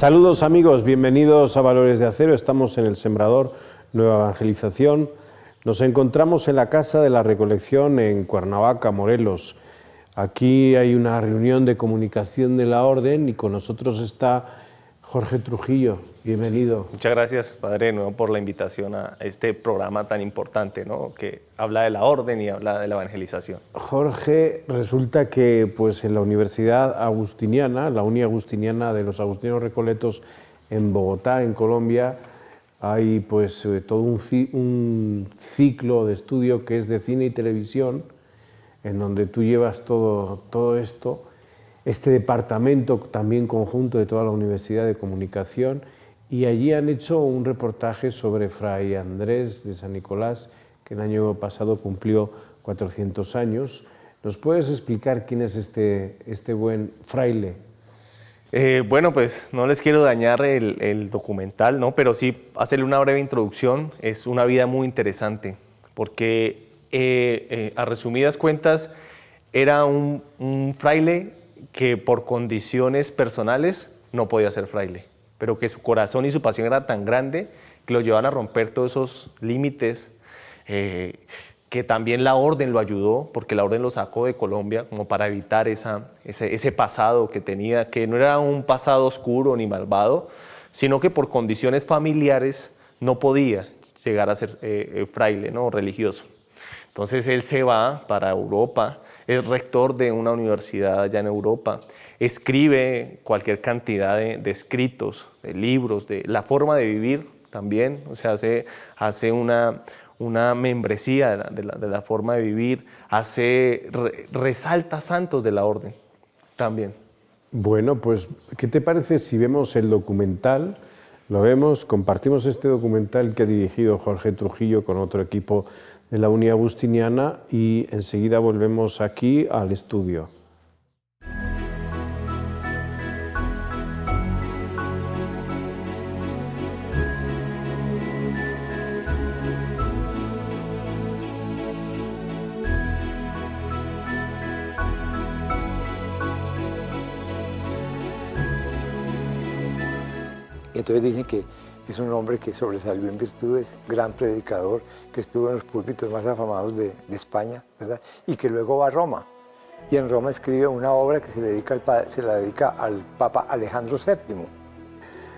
Saludos amigos, bienvenidos a Valores de Acero. Estamos en el Sembrador, Nueva Evangelización. Nos encontramos en la Casa de la Recolección en Cuernavaca, Morelos. Aquí hay una reunión de comunicación de la Orden y con nosotros está Jorge Trujillo. Bienvenido. Muchas gracias, Padre, de nuevo por la invitación a este programa tan importante, ¿no?, que habla de la Orden y habla de la evangelización. Jorge, resulta que pues, en la Universidad Agustiniana, la Uni Agustiniana de los Agustinos Recoletos en Bogotá, en Colombia, hay pues todo un ciclo de estudio que es de cine y televisión, en donde tú llevas todo esto, este departamento también conjunto de toda la Universidad de Comunicación, y allí han hecho un reportaje sobre Fray Andrés de San Nicolás, que el año pasado cumplió 400 años. ¿Nos puedes explicar quién es este buen fraile? Bueno, pues no les quiero dañar el documental, ¿no?, pero sí hacerle una breve introducción. Es una vida muy interesante, porque a resumidas cuentas era un fraile que por condiciones personales no podía ser fraile, pero que su corazón y su pasión era tan grande que lo llevaban a romper todos esos límites, que también la Orden lo ayudó, porque la Orden lo sacó de Colombia como para evitar ese pasado que tenía, que no era un pasado oscuro ni malvado, sino que por condiciones familiares no podía llegar a ser fraile, ¿no?, religioso. Entonces él se va para Europa, es rector de una universidad allá en Europa, escribe cualquier cantidad de escritos, de libros, de la forma de vivir también, o sea, hace una membresía de la forma de vivir, resalta santos de la Orden también. Bueno, pues, ¿qué te parece si vemos el documental? Lo vemos, compartimos este documental que ha dirigido Jorge Trujillo con otro equipo de la Uni Agustiniana y enseguida volvemos aquí al estudio. Entonces dicen que es un hombre que sobresalió en virtudes, gran predicador, que estuvo en los púlpitos más afamados de España, ¿verdad? Y que luego va a Roma. Y en Roma escribe una obra que se la dedica al Papa Alejandro VII.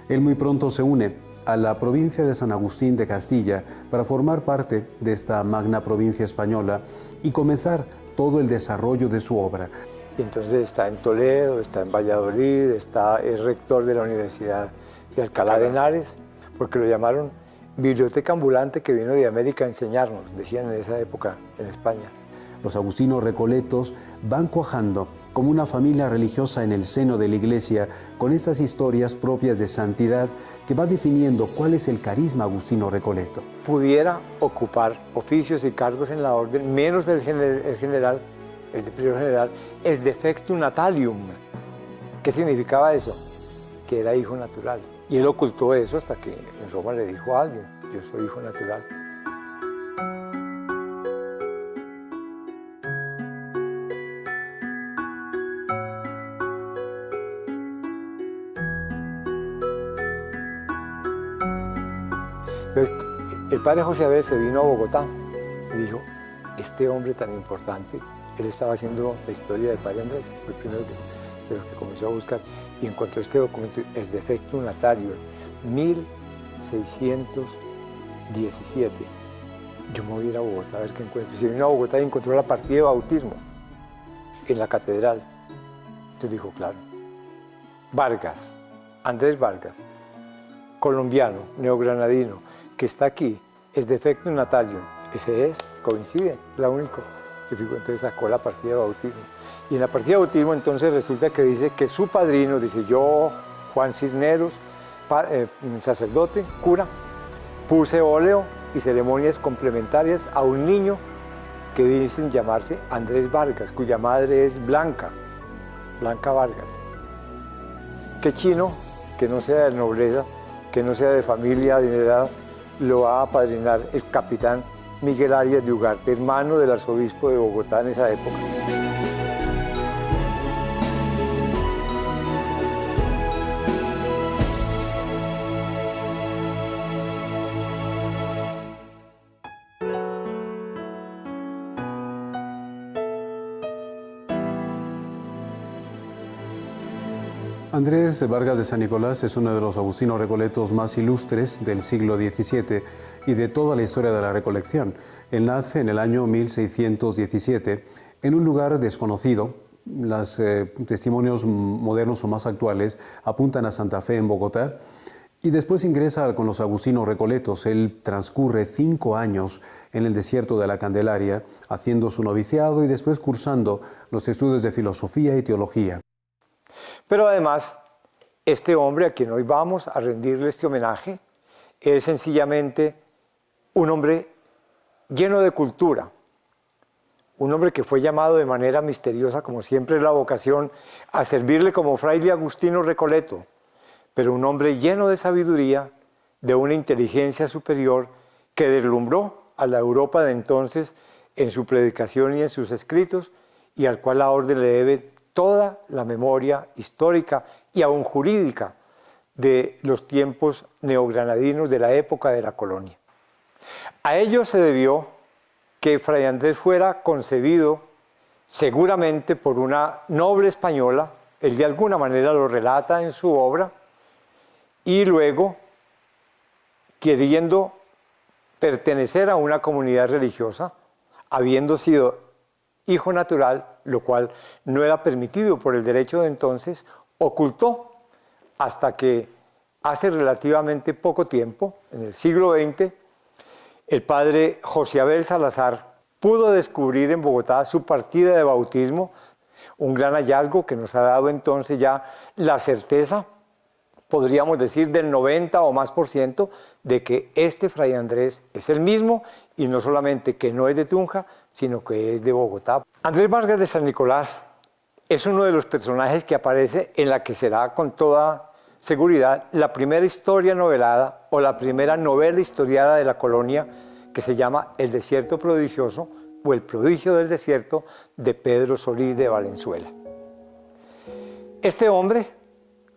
Él muy pronto se une a la provincia de San Agustín de Castilla para formar parte de esta magna provincia española y comenzar todo el desarrollo de su obra. Y entonces está en Toledo, está en Valladolid, es rector de la Universidad de Alcalá de Henares, porque lo llamaron biblioteca ambulante que vino de América a enseñarnos, decían en esa época en España. Los agustinos recoletos van cuajando como una familia religiosa en el seno de la Iglesia, con estas historias propias de santidad que va definiendo cuál es el carisma agustino recoleto. Pudiera ocupar oficios y cargos en la orden, menos el general, el de prior general, es defectum natalium. ¿Qué significaba eso? Que era hijo natural. Y él ocultó eso hasta que en Roma le dijo a alguien: yo soy hijo natural. El padre José Abel se vino a Bogotá y dijo: este hombre tan importante, él estaba haciendo la historia del padre Andrés, fue el primero de los que comenzó a buscar, y encontró este documento, es defectum natalium, 1617. Yo me voy a ir a Bogotá a ver qué encuentro. Se vino a Bogotá y encontró la partida de bautismo en la catedral. Entonces dijo, claro, Vargas, Andrés Vargas, colombiano, neogranadino, que está aquí, es defectum natalium. Ese es, coincide, la única. Entonces sacó la partida de bautismo. Y en la partida de bautismo entonces resulta que dice que su padrino, dice yo, Juan Cisneros, sacerdote, cura, puse óleo y ceremonias complementarias a un niño que dicen llamarse Andrés Vargas, cuya madre es Blanca Vargas. ¿Qué chino, que no sea de nobleza, que no sea de familia adinerada, lo va a apadrinar el capitán Miguel Arias de Ugarte, hermano del arzobispo de Bogotá en esa época? Andrés Vargas de San Nicolás es uno de los agustinos recoletos más ilustres del siglo XVII y de toda la historia de la recolección. Él nace en el año 1617 en un lugar desconocido. Los testimonios modernos o más actuales apuntan a Santa Fe en Bogotá y después ingresa con los agustinos recoletos. Él transcurre 5 años en el desierto de la Candelaria haciendo su noviciado y después cursando los estudios de filosofía y teología. Pero además, este hombre a quien hoy vamos a rendirle este homenaje es sencillamente un hombre lleno de cultura, un hombre que fue llamado de manera misteriosa, como siempre es la vocación, a servirle como fraile Agustino Recoleto, pero un hombre lleno de sabiduría, de una inteligencia superior que deslumbró a la Europa de entonces en su predicación y en sus escritos, y al cual la orden le debe toda la memoria histórica y aún jurídica de los tiempos neogranadinos de la época de la colonia. A ello se debió que Fray Andrés fuera concebido seguramente por una noble española, él de alguna manera lo relata en su obra, y luego queriendo pertenecer a una comunidad religiosa, habiendo sido hijo natural, lo cual no era permitido por el derecho de entonces, ocultó hasta que hace relativamente poco tiempo, en el siglo XX, el padre José Abel Salazar pudo descubrir en Bogotá su partida de bautismo, un gran hallazgo que nos ha dado entonces ya la certeza, podríamos decir del 90 o más por ciento, de que este Fray Andrés es el mismo y no solamente que no es de Tunja, sino que es de Bogotá. Andrés Vargas de San Nicolás es uno de los personajes que aparece en la que será con toda seguridad la primera historia novelada o la primera novela historiada de la colonia, que se llama El desierto prodigioso o El prodigio del desierto, de Pedro Solís de Valenzuela. Este hombre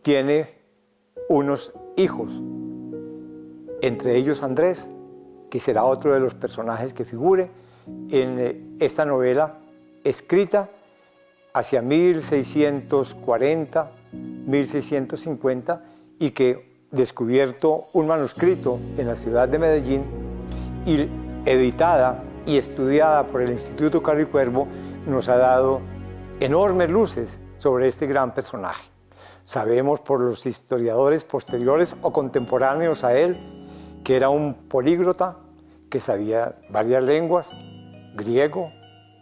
tiene unos hijos, entre ellos Andrés, que será otro de los personajes que figure en esta novela, escrita hacia 1640, 1650, y que, descubierto un manuscrito en la ciudad de Medellín y editada y estudiada por el Instituto Carro y Cuervo, nos ha dado enormes luces sobre este gran personaje. Sabemos por los historiadores posteriores o contemporáneos a él que era un políglota, que sabía varias lenguas, griego,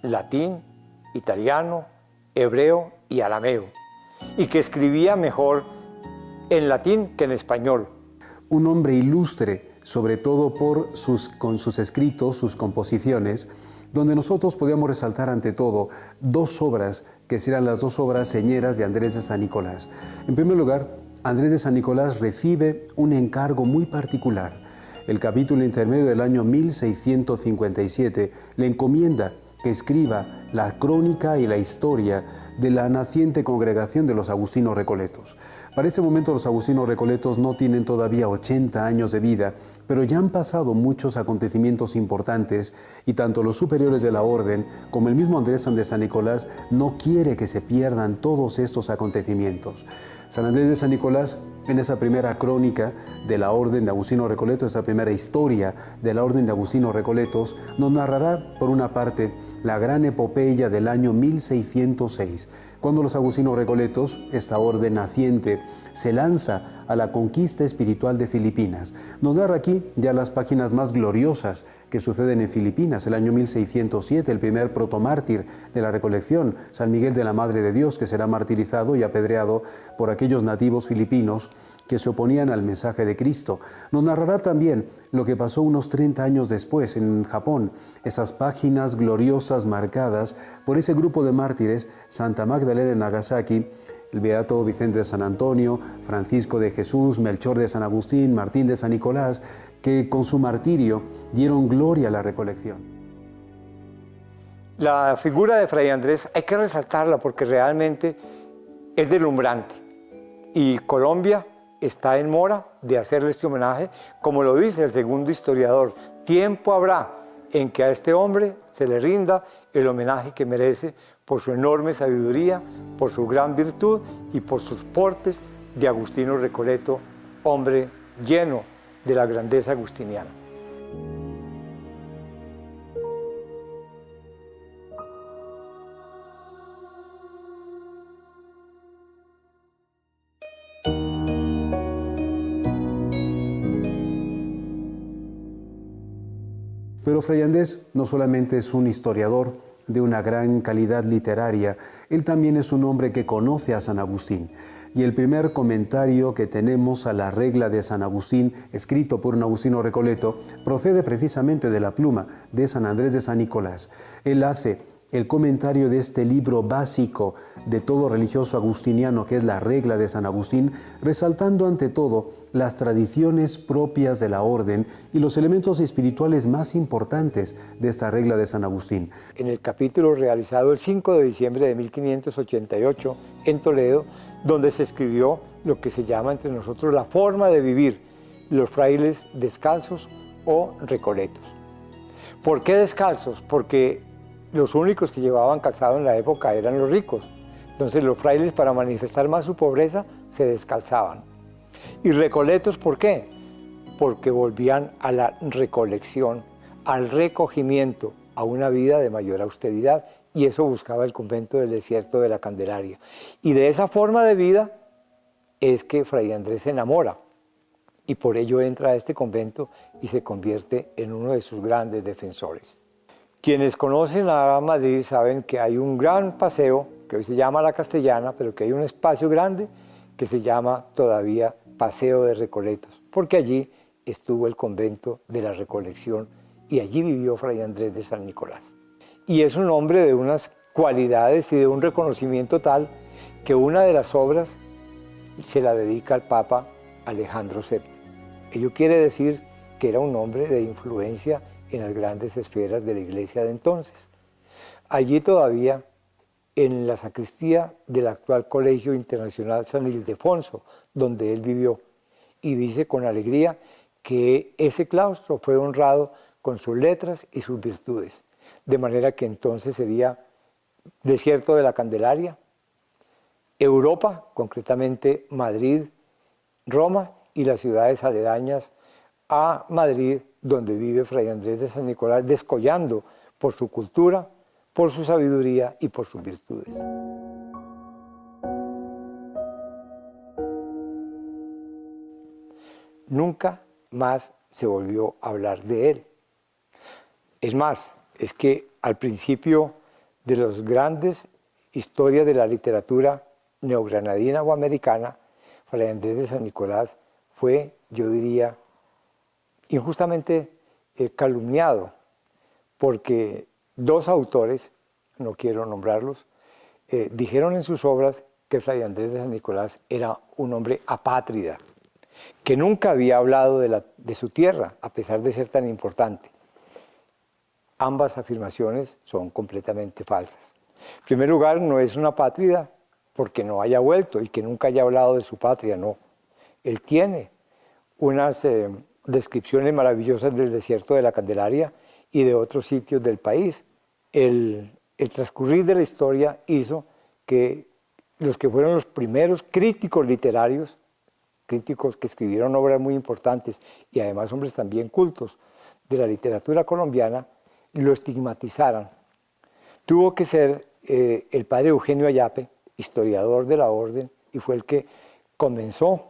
latín, italiano, hebreo y arameo, y que escribía mejor en latín que en español. Un hombre ilustre, sobre todo con sus escritos, sus composiciones, donde nosotros podíamos resaltar ante todo 2 obras que serán las 2 obras señeras de Andrés de San Nicolás. En primer lugar, Andrés de San Nicolás recibe un encargo muy particular. El capítulo intermedio del año 1657 le encomienda que escriba la crónica y la historia de la naciente congregación de los agustinos recoletos. Para ese momento los agustinos recoletos no tienen todavía 80 años de vida, pero ya han pasado muchos acontecimientos importantes y tanto los superiores de la orden como el mismo Andrés de San Nicolás no quiere que se pierdan todos estos acontecimientos. San Andrés de San Nicolás, en esa primera crónica de la Orden de Agustinos Recoletos, esa primera historia de la Orden de Agustinos Recoletos, nos narrará, por una parte, la gran epopeya del año 1606, cuando los agustinos recoletos, esta orden naciente, se lanza a la conquista espiritual de Filipinas. Nos narra aquí ya las páginas más gloriosas que suceden en Filipinas, el año 1607, el primer protomártir de la recolección, San Miguel de la Madre de Dios, que será martirizado y apedreado por aquellos nativos filipinos que se oponían al mensaje de Cristo. Nos narrará también lo que pasó unos 30 años después en Japón, esas páginas gloriosas marcadas por ese grupo de mártires, Santa Magdalena de Nagasaki, el beato Vicente de San Antonio, Francisco de Jesús, Melchor de San Agustín, Martín de San Nicolás, que con su martirio dieron gloria a la recolección. La figura de Fray Andrés hay que resaltarla porque realmente es deslumbrante, y Colombia está en mora de hacerle este homenaje, como lo dice el segundo historiador. Tiempo habrá en que a este hombre se le rinda el homenaje que merece por su enorme sabiduría, por su gran virtud y por sus portes de Agustino Recoleto, hombre lleno de la grandeza agustiniana. Pero Fray Andrés no solamente es un historiador de una gran calidad literaria, él también es un hombre que conoce a San Agustín. Y el primer comentario que tenemos a la regla de San Agustín, escrito por un Agustino Recoleto, procede precisamente de la pluma de San Andrés de San Nicolás. Él hace el comentario de este libro básico de todo religioso agustiniano, que es la regla de San Agustín, resaltando ante todo las tradiciones propias de la orden y los elementos espirituales más importantes de esta regla de San Agustín. En el capítulo realizado el 5 de diciembre de 1588 en Toledo, donde se escribió lo que se llama entre nosotros la forma de vivir los frailes descalzos o recoletos. ¿Por qué descalzos? Porque los únicos que llevaban calzado en la época eran los ricos. Entonces los frailes, para manifestar más su pobreza, se descalzaban. ¿Y recoletos por qué? Porque volvían a la recolección, al recogimiento, a una vida de mayor austeridad, y eso buscaba el convento del desierto de la Candelaria. Y de esa forma de vida es que Fray Andrés se enamora, y por ello entra a este convento y se convierte en uno de sus grandes defensores. Quienes conocen a Madrid saben que hay un gran paseo, que hoy se llama La Castellana, pero que hay un espacio grande que se llama todavía Paseo de Recoletos, porque allí estuvo el convento de la Recolección y allí vivió Fray Andrés de San Nicolás. Y es un hombre de unas cualidades y de un reconocimiento tal que una de las obras se la dedica al Papa Alejandro VII. Ello quiere decir que era un hombre de influencia en las grandes esferas de la iglesia de entonces. Allí todavía, en la sacristía del actual Colegio Internacional San Ildefonso, donde él vivió, y dice con alegría que ese claustro fue honrado con sus letras y sus virtudes, de manera que entonces sería desierto de la Candelaria, Europa, concretamente Madrid, Roma y las ciudades aledañas a Madrid, donde vive Fray Andrés de San Nicolás, descollando por su cultura, por su sabiduría y por sus virtudes. Nunca más se volvió a hablar de él. Es más, es que al principio de las grandes historias de la literatura neogranadina o americana, Fray Andrés de San Nicolás fue, yo diría, injustamente calumniado, porque dos autores, no quiero nombrarlos, dijeron en sus obras que Fray Andrés de San Nicolás era un hombre apátrida, que nunca había hablado de su tierra, a pesar de ser tan importante. Ambas afirmaciones son completamente falsas. En primer lugar, no es una apátrida porque no haya vuelto y que nunca haya hablado de su patria, no. Él tiene unas descripciones maravillosas del desierto de la Candelaria y de otros sitios del país. El transcurrir de la historia hizo que los que fueron los primeros críticos literarios, críticos que escribieron obras muy importantes y además hombres también cultos de la literatura colombiana, lo estigmatizaran. Tuvo que ser el padre Eugenio Ayape, historiador de la orden, y fue el que comenzó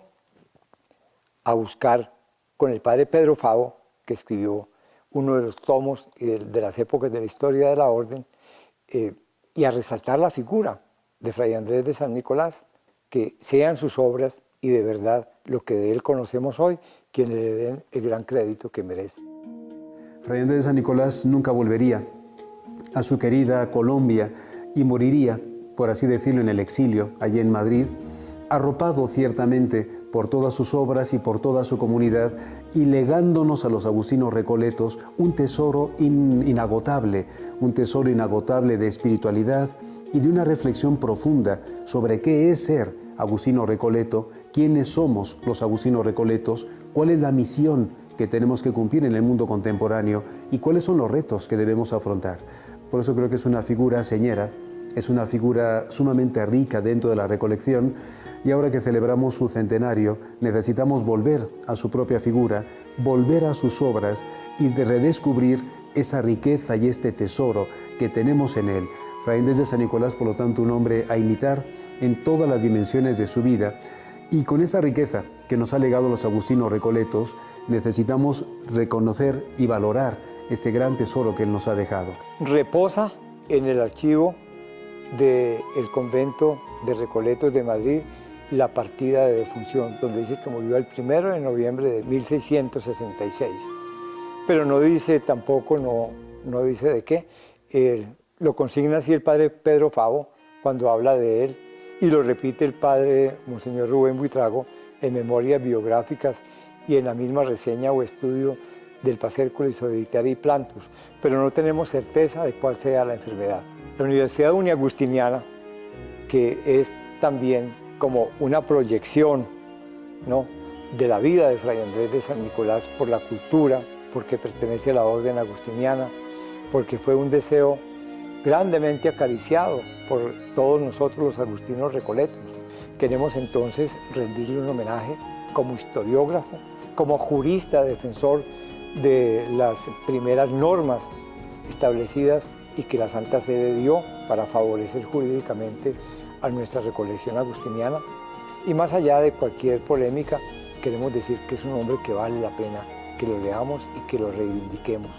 a buscar con el padre Pedro Favo, que escribió uno de los tomos de las épocas de la historia de la orden, y a resaltar la figura de Fray Andrés de San Nicolás, que sean sus obras y de verdad lo que de él conocemos hoy, quienes le den el gran crédito que merece. Fray Andrés de San Nicolás nunca volvería a su querida Colombia y moriría, por así decirlo, en el exilio, allí en Madrid, arropado ciertamente por todas sus obras y por toda su comunidad, y legándonos a los agustinos recoletos un tesoro inagotable de espiritualidad y de una reflexión profunda sobre qué es ser agustino recoleto, quiénes somos los agustinos recoletos, cuál es la misión que tenemos que cumplir en el mundo contemporáneo y cuáles son los retos que debemos afrontar. Por eso creo que es una figura señera Es una figura sumamente rica dentro de la recolección y ahora que celebramos su centenario necesitamos volver a su propia figura, volver a sus obras y de redescubrir esa riqueza y este tesoro que tenemos en él. Fray Andrés de San Nicolás, por lo tanto, un hombre a imitar en todas las dimensiones de su vida, y con esa riqueza que nos ha legado los agustinos recoletos, necesitamos reconocer y valorar este gran tesoro que él nos ha dejado. Reposa en el archivo del convento de Recoletos de Madrid la partida de defunción, donde dice que murió el 1 de noviembre de 1666. Pero no dice tampoco, no dice de qué. Lo consigna así el padre Pedro Favo cuando habla de él, y lo repite el padre Monseñor Rubén Buitrago en memorias biográficas y en la misma reseña o estudio del Pasércules Hereditarii Plantus, pero no tenemos certeza de cuál sea la enfermedad. La Universidad Uniagustiniana, que es también como una proyección, ¿no?, de la vida de Fray Andrés de San Nicolás por la cultura, porque pertenece a la orden agustiniana, porque fue un deseo grandemente acariciado por todos nosotros los agustinos recoletos. Queremos entonces rendirle un homenaje como historiógrafo, como jurista defensor de las primeras normas establecidas y que la Santa Sede dio para favorecer jurídicamente a nuestra recolección agustiniana. Y más allá de cualquier polémica, queremos decir que es un hombre que vale la pena que lo leamos y que lo reivindiquemos,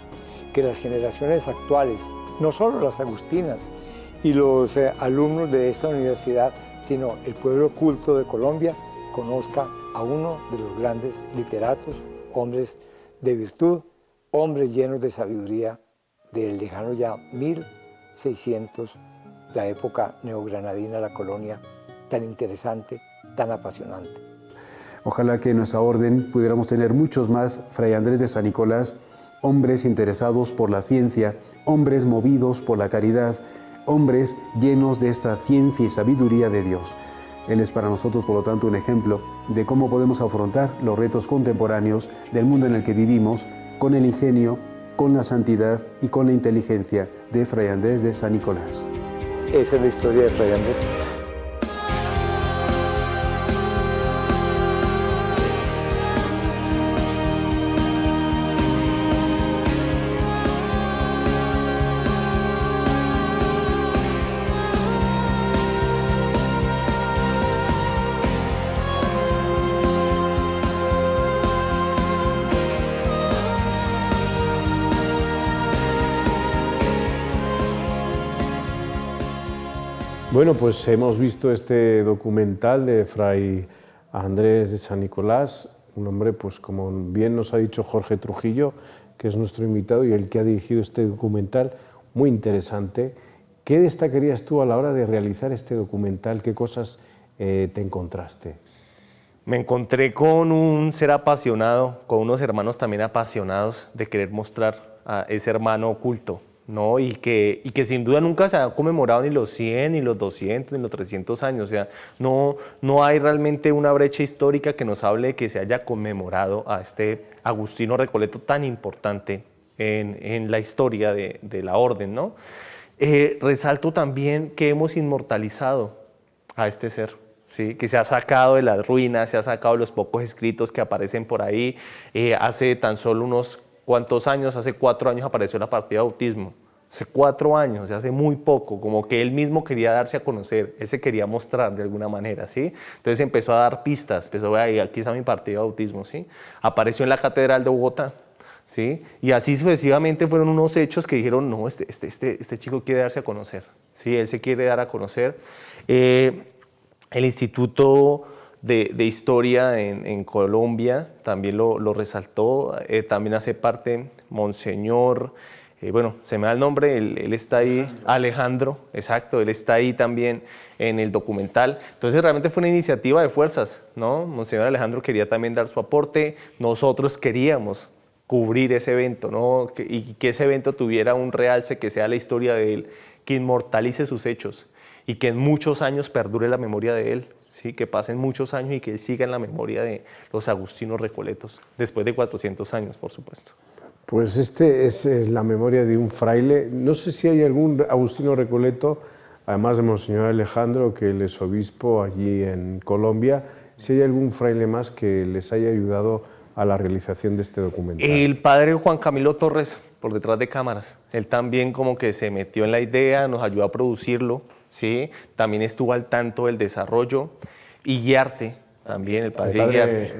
que las generaciones actuales, no solo las agustinas y los alumnos de esta universidad, sino el pueblo culto de Colombia, conozca a uno de los grandes literatos, hombres de virtud, hombres llenos de sabiduría del lejano ya 1600, la época neogranadina, la colonia tan interesante, tan apasionante. Ojalá que en nuestra orden pudiéramos tener muchos más Fray Andrés de San Nicolás, hombres interesados por la ciencia, hombres movidos por la caridad, hombres llenos de esta ciencia y sabiduría de Dios. Él es para nosotros, por lo tanto, un ejemplo de cómo podemos afrontar los retos contemporáneos del mundo en el que vivimos con el ingenio, con la santidad y con la inteligencia de Fray Andrés de San Nicolás. Esa es la historia de Fray Andrés. Bueno, pues hemos visto este documental de Fray Andrés de San Nicolás, un hombre, pues como bien nos ha dicho Jorge Trujillo, que es nuestro invitado y el que ha dirigido este documental, muy interesante. ¿Qué destacarías tú a la hora de realizar este documental? ¿Qué cosas te encontraste? Me encontré con un ser apasionado, con unos hermanos también apasionados de querer mostrar a ese hermano oculto, ¿no? Y que sin duda nunca se ha conmemorado ni los 100, ni los 200, ni los 300 años. O sea, no hay realmente una brecha histórica que nos hable de que se haya conmemorado a este agustino recoleto tan importante en la historia de la orden, ¿no? Resalto también que hemos inmortalizado a este ser, ¿sí? Que se ha sacado de las ruinas, se ha sacado de los pocos escritos que aparecen por ahí. Hace tan solo unos cuantos años, hace 4 años apareció la partida de bautismo. Hace 4 años, o sea, hace muy poco, como que él mismo quería darse a conocer, él se quería mostrar de alguna manera, ¿sí? Entonces empezó a dar pistas, empezó a decir, aquí está mi partida de bautismo, ¿sí? Apareció en la Catedral de Bogotá, ¿sí? Y así sucesivamente fueron unos hechos que dijeron, no, este chico quiere darse a conocer, ¿sí? Él se quiere dar a conocer. El Instituto de Historia en Colombia también lo resaltó, también hace parte Monseñor, bueno, se me da el nombre, él está ahí, Alejandro, exacto, él está ahí también en el documental. Entonces realmente fue una iniciativa de fuerzas, ¿no? Monseñor Alejandro quería también dar su aporte, nosotros queríamos cubrir ese evento, ¿no? Y que ese evento tuviera un realce, que sea la historia de él, que inmortalice sus hechos y que en muchos años perdure la memoria de él. Sí, que pasen muchos años y que él siga en la memoria de los agustinos recoletos, después de 400 años, por supuesto. Pues este es la memoria de un fraile. No sé si hay algún agustino recoleto además de Monseñor Alejandro, que él es obispo allí en Colombia, si hay algún fraile más que les haya ayudado a la realización de este documental. El padre Juan Camilo Torres, por detrás de cámaras, él también como que se metió en la idea, nos ayudó a producirlo, ¿sí? También estuvo al tanto del desarrollo. Y Guiarte, también el padre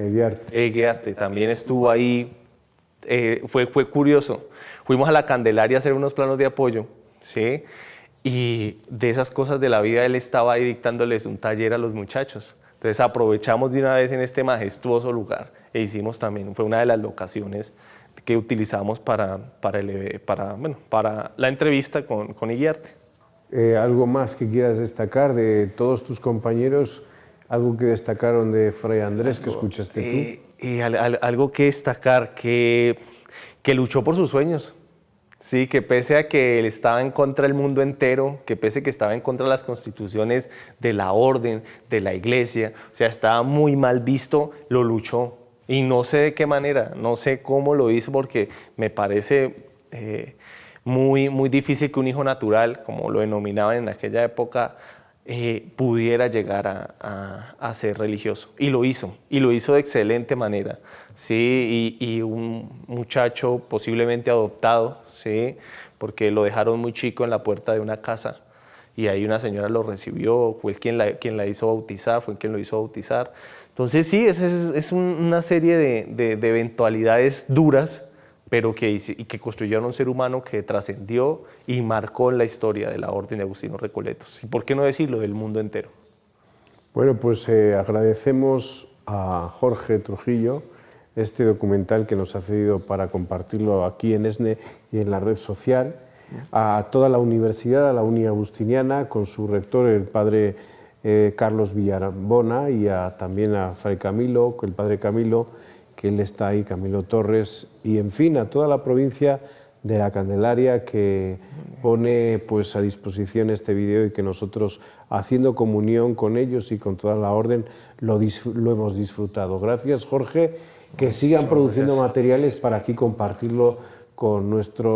Guiarte también estuvo ahí. Fue curioso. Fuimos a la Candelaria a hacer unos planos de apoyo, ¿sí? Y de esas cosas de la vida él estaba ahí dictándoles un taller a los muchachos. Entonces aprovechamos de una vez en este majestuoso lugar e hicimos también, fue una de las locaciones que utilizamos para la entrevista con Iguiarte. ¿Algo más que quieras destacar de todos tus compañeros? ¿Algo que destacaron de Fray Andrés que escuchaste tú? Algo que destacar, que luchó por sus sueños. Sí, que pese a que él estaba en contra del mundo entero, que pese a que estaba en contra de las constituciones de la orden, de la iglesia, o sea, estaba muy mal visto, lo luchó. Y no sé de qué manera, no sé cómo lo hizo, porque me parece muy difícil que un hijo natural, como lo denominaban en aquella época, pudiera llegar a ser religioso. Y lo hizo de excelente manera. Sí, y un muchacho posiblemente adoptado, ¿sí? Porque lo dejaron muy chico en la puerta de una casa y ahí una señora lo recibió, fue quien la hizo bautizar, fue quien lo hizo bautizar. Entonces sí, es una serie de eventualidades duras, pero que construyeron un ser humano que trascendió y marcó la historia de la Orden de Agustinos Recoletos. Y por qué no decirlo, del mundo entero. Bueno, pues agradecemos a Jorge Trujillo este documental que nos ha cedido para compartirlo aquí en ESNE y en la red social, a toda la universidad, a la Uni Agustiniana, con su rector, el padre Carlos Villarbona, y también a Fray Camilo, el padre Camilo, que él está ahí, Camilo Torres, y en fin, a toda la provincia de la Candelaria que pone pues a disposición este vídeo y que nosotros, haciendo comunión con ellos y con toda la orden, lo hemos disfrutado. Gracias, Jorge, que sigan produciendo materiales para aquí compartirlo con nuestra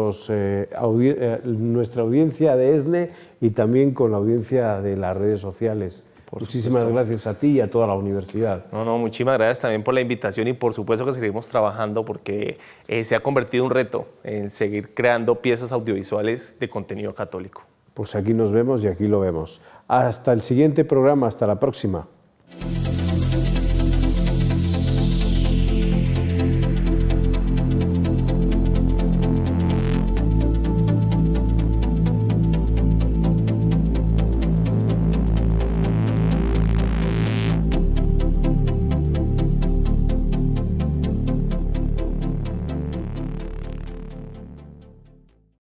audiencia de ESNE y también con la audiencia de las redes sociales. Muchísimas gracias a ti y a toda la universidad. No, muchísimas gracias también por la invitación y por supuesto que seguiremos trabajando porque se ha convertido en un reto en seguir creando piezas audiovisuales de contenido católico. Pues aquí nos vemos y aquí lo vemos. Hasta el siguiente programa, hasta la próxima.